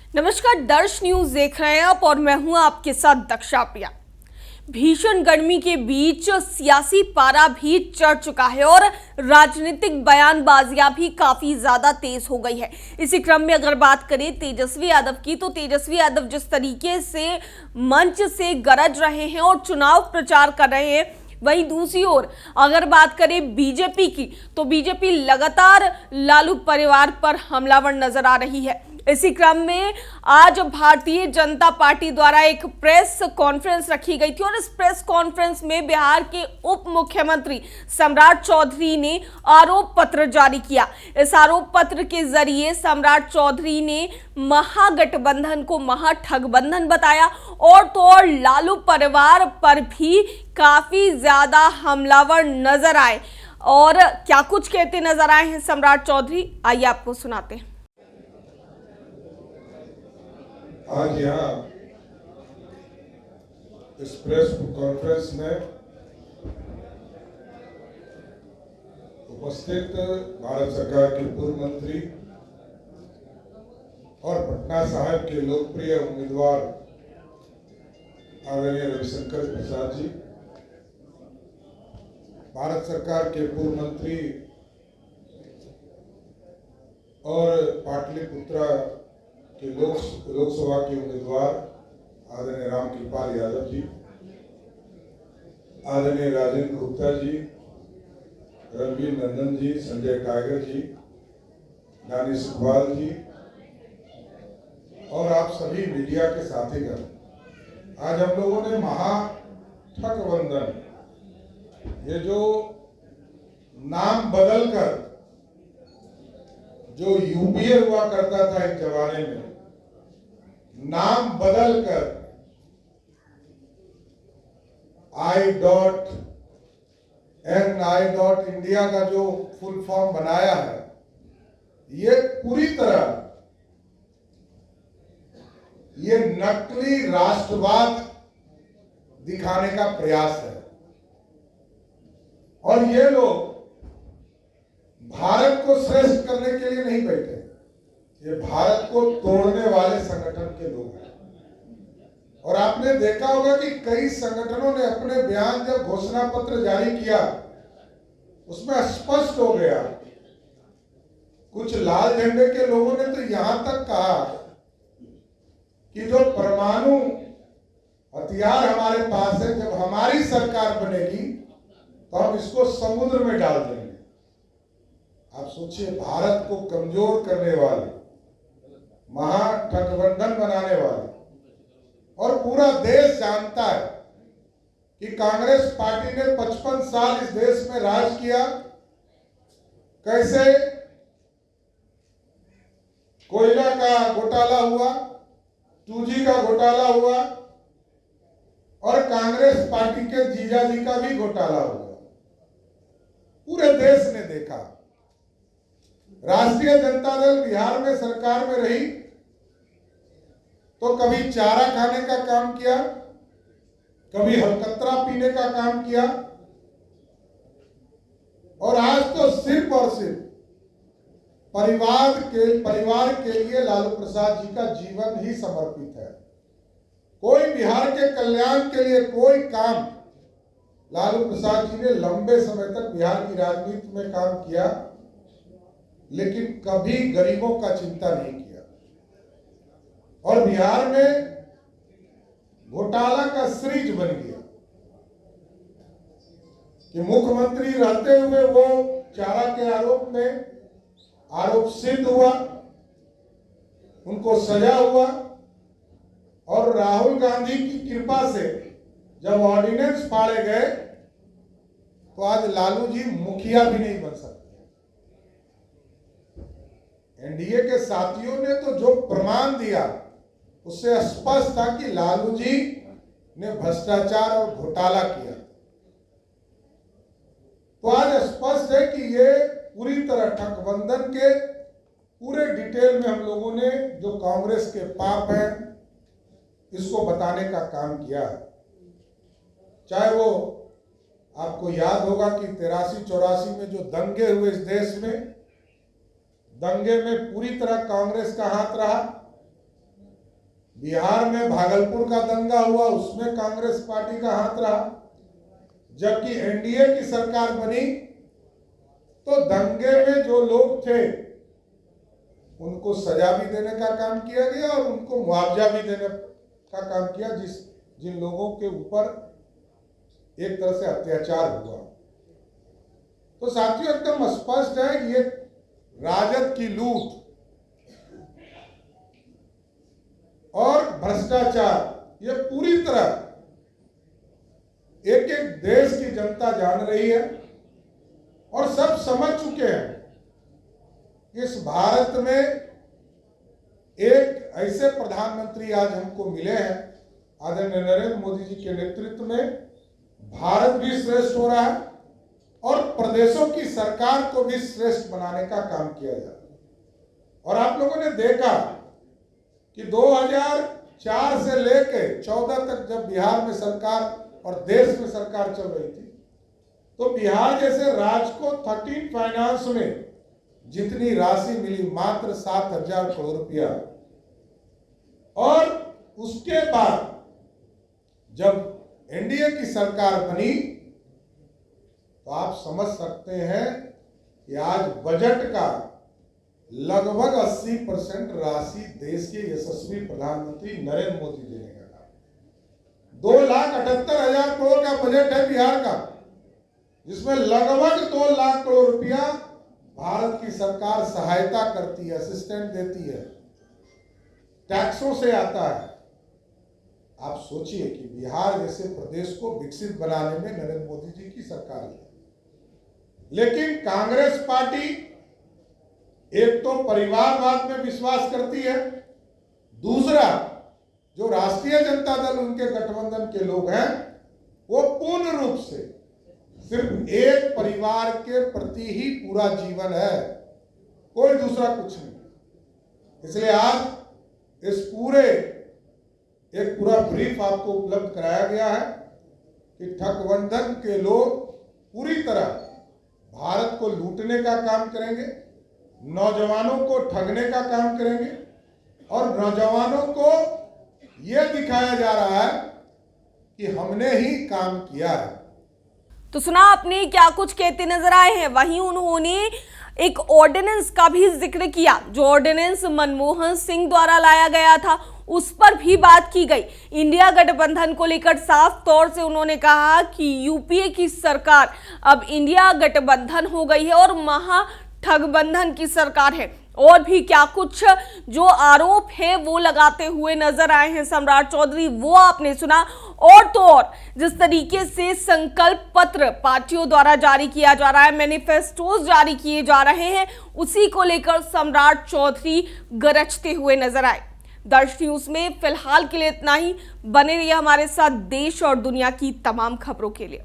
नमस्कार, दर्श न्यूज देख रहे हैं आप और मैं हूं आपके साथ दक्षा प्रिया। भीषण गर्मी के बीच सियासी पारा भी चढ़ चुका है और राजनीतिक बयानबाजियां भी काफी ज्यादा तेज हो गई है। इसी क्रम में अगर बात करें तेजस्वी यादव की, तो तेजस्वी यादव जिस तरीके से मंच से गरज रहे हैं और चुनाव प्रचार कर रहे हैं, वहीं दूसरी ओर अगर बात करें बीजेपी की, तो बीजेपी लगातार लालू परिवार पर हमलावर नजर आ रही है। इसी क्रम में आज भारतीय जनता पार्टी द्वारा एक प्रेस कॉन्फ्रेंस रखी गई थी और इस प्रेस कॉन्फ्रेंस में बिहार के उप मुख्यमंत्री सम्राट चौधरी ने आरोप पत्र जारी किया। इस आरोप पत्र के जरिए सम्राट चौधरी ने महागठबंधन को महाठगबंधन बताया और तो और लालू परिवार पर भी काफी ज्यादा हमलावर नजर आए। और क्या कुछ कहते नजर आए हैं सम्राट चौधरी, आइए आपको सुनाते हैं। आज यहाँ इस प्रेस कॉन्फ्रेंस में उपस्थित भारत सरकार के पूर्व मंत्री और पटना साहिब के लोकप्रिय उम्मीदवार आदरणीय रविशंकर प्रसाद जी, भारत सरकार के पूर्व मंत्री और पाटलिपुत्रा के लोकसभा के उम्मीदवार आदरणीय रामकृपाल यादव जी, आदरणीय राजेंद्र गुप्ता जी, रणवीर नंदन जी, संजय टाइगर जी, दानिश इकबाल जी और आप सभी मीडिया के साथीगण, आज हम लोगों ने महाठगबंधन, ये जो नाम बदलकर जो यूपीए हुआ करता था एक जमाने में, नाम बदलकर I.NI.India का जो फुल फॉर्म बनाया है, ये पूरी तरह ये नकली राष्ट्रवाद दिखाने का प्रयास है। और ये लोग भारत को श्रेष्ठ करने के लिए नहीं बैठे, ये भारत को तोड़ने वाले संगठन के लोग हैं। और आपने देखा होगा कि कई संगठनों ने अपने बयान जब घोषणा पत्र जारी किया, उसमें स्पष्ट हो गया। कुछ लाल झंडे के लोगों ने तो यहां तक कहा कि जो परमाणु हथियार हमारे पास है, जब हमारी सरकार बनेगी तो हम इसको समुद्र में डाल देंगे। आप सोचिए, भारत को कमजोर करने वाले, महाठगबंधन बनाने वाले, और पूरा देश जानता है कि कांग्रेस पार्टी ने 55 साल इस देश में राज किया, कैसे कोयला का घोटाला हुआ, 2G का घोटाला हुआ और कांग्रेस पार्टी के जीजाजी का भी घोटाला हुआ। पूरे देश ने देखा। राष्ट्रीय जनता दल बिहार में सरकार में रही तो कभी चारा खाने का काम किया, कभी हलकतरा पीने का काम किया, और आज तो सिर्फ और सिर्फ परिवार के लिए लालू प्रसाद जी का जीवन ही समर्पित है। कोई बिहार के कल्याण के लिए कोई काम लालू प्रसाद जी ने लंबे समय तक बिहार की राजनीति में काम किया, लेकिन कभी गरीबों का चिंता नहीं किया। और बिहार में घोटाला का सीरीज बन गया कि मुख्यमंत्री रहते हुए वो चारा के आरोप सिद्ध हुआ, उनको सजा हुआ, और राहुल गांधी की कृपा से जब ऑर्डिनेंस फाड़े गए तो आज लालू जी मुखिया भी नहीं बन सकते। एनडीए के साथियों ने तो जो प्रमाण दिया उससे स्पष्ट था कि लालू जी ने भ्रष्टाचार और घोटाला किया। तो आज स्पष्ट है कि ये पूरी तरह ठगबंधन के पूरे डिटेल में हम लोगों ने जो कांग्रेस के पाप हैं इसको बताने का काम किया। चाहे वो आपको याद होगा कि 83-84 में जो दंगे हुए इस देश में, दंगे में पूरी तरह कांग्रेस का हाथ रहा। बिहार में भागलपुर का दंगा हुआ, उसमें कांग्रेस पार्टी का हाथ रहा। जबकि एनडीए की सरकार बनी तो दंगे में जो लोग थे उनको सजा भी देने का काम किया गया और उनको मुआवजा भी देने का काम किया, जिन लोगों के ऊपर एक तरह से अत्याचार हुआ। तो साथियों, एकदम स्पष्ट है कि ये राजद की लूट और भ्रष्टाचार ये पूरी तरह एक एक देश की जनता जान रही है और सब समझ चुके हैं कि इस भारत में एक ऐसे प्रधानमंत्री आज हमको मिले हैं, आदरणीय नरेंद्र मोदी जी के नेतृत्व में भारत भी श्रेष्ठ हो रहा है और प्रदेशों की सरकार को भी श्रेष्ठ बनाने का काम किया जा रहा है। और आप लोगों ने देखा कि 2004 से लेकर 14 तक जब बिहार में सरकार और देश में सरकार चल रही थी, तो बिहार जैसे राज्य को 13 फाइनेंस में जितनी राशि मिली मात्र 7,000 करोड़ रुपया, और उसके बाद जब एनडीए की सरकार बनी तो आप समझ सकते हैं कि आज बजट का लगभग 80% राशि देश के यशस्वी प्रधानमंत्री नरेंद्र मोदी देने का काम। 2,78,000 करोड़ का बजट है बिहार का, जिसमें लगभग 2 लाख करोड़ रुपया भारत की सरकार सहायता करती है, असिस्टेंट देती है, टैक्सों से आता है। आप सोचिए कि बिहार जैसे प्रदेश को विकसित बनाने में नरेंद्र मोदी जी की सरकार है। लेकिन कांग्रेस पार्टी एक तो परिवारवाद में विश्वास करती है, दूसरा जो राष्ट्रीय जनता दल उनके गठबंधन के लोग हैं वो पूर्ण रूप से सिर्फ एक परिवार के प्रति ही पूरा जीवन है, कोई दूसरा कुछ नहीं। इसलिए आज इस पूरे एक पूरा ब्रीफ आपको उपलब्ध कराया गया है कि ठगबंधन के लोग पूरी तरह भारत को लूटने का काम करेंगे, नौजवानों को ठगने का काम करेंगे और नौजवानों को यह दिखाया जा रहा है कि हमने ही काम किया है। तो सुना आपने क्या कुछ कहते नजर आए हैं। वहीं उन्होंने एक ऑर्डिनेंस का भी जिक्र किया, जो ऑर्डिनेंस मनमोहन सिंह द्वारा लाया गया था, उस पर भी बात की गई। इंडिया गठबंधन को लेकर साफ तौर से उन्होंने कहा कि यूपीए की सरकार अब इंडिया गठबंधन हो गई है और महा ठगबंधन की सरकार है। और भी क्या कुछ जो आरोप है वो लगाते हुए नजर आए हैं सम्राट चौधरी, वो आपने सुना। और तो और जिस तरीके से संकल्प पत्र पार्टियों द्वारा जारी किया जा रहा है, मैनिफेस्टोज जारी किए जा रहे हैं, उसी को लेकर सम्राट चौधरी गरजते हुए नजर आए। दर्श न्यूज में फिलहाल के लिए इतना ही। बने रहिए हमारे साथ देश और दुनिया की तमाम खबरों के लिए।